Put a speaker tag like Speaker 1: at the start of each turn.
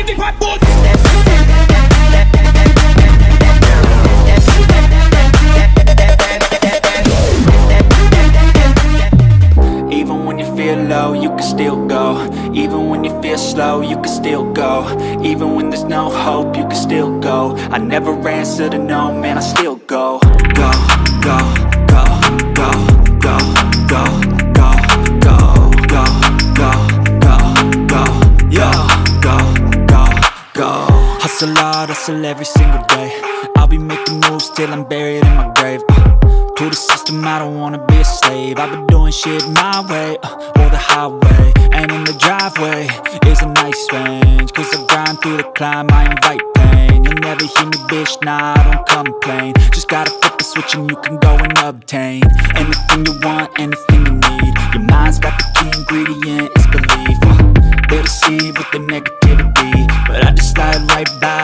Speaker 1: positive hot boy.
Speaker 2: Even when you feel low, you can still go. Even when you feel slow, you can still go. Even when there's no hope, you can still go. I never answer to no, man, I still go. Go, go, go, go, go, go, go, go, go, go, go, go, yo, go, go, go. Hustle hard, hustle every single day. I'll be making moves till I'm buried in my grave. To the system, I don't wanna be a slave. I've been doing shit my way, or the highway. And in the driveway is a nice range, cause I grind through the climb, I invite pain. You'll never hear me, bitch, nah, I don't complain. Just gotta flip the switch and you can go and obtain anything you want, anything you need. Your mind's got the key ingredient, it's belief. They deceive with the negativity, but I just slide right by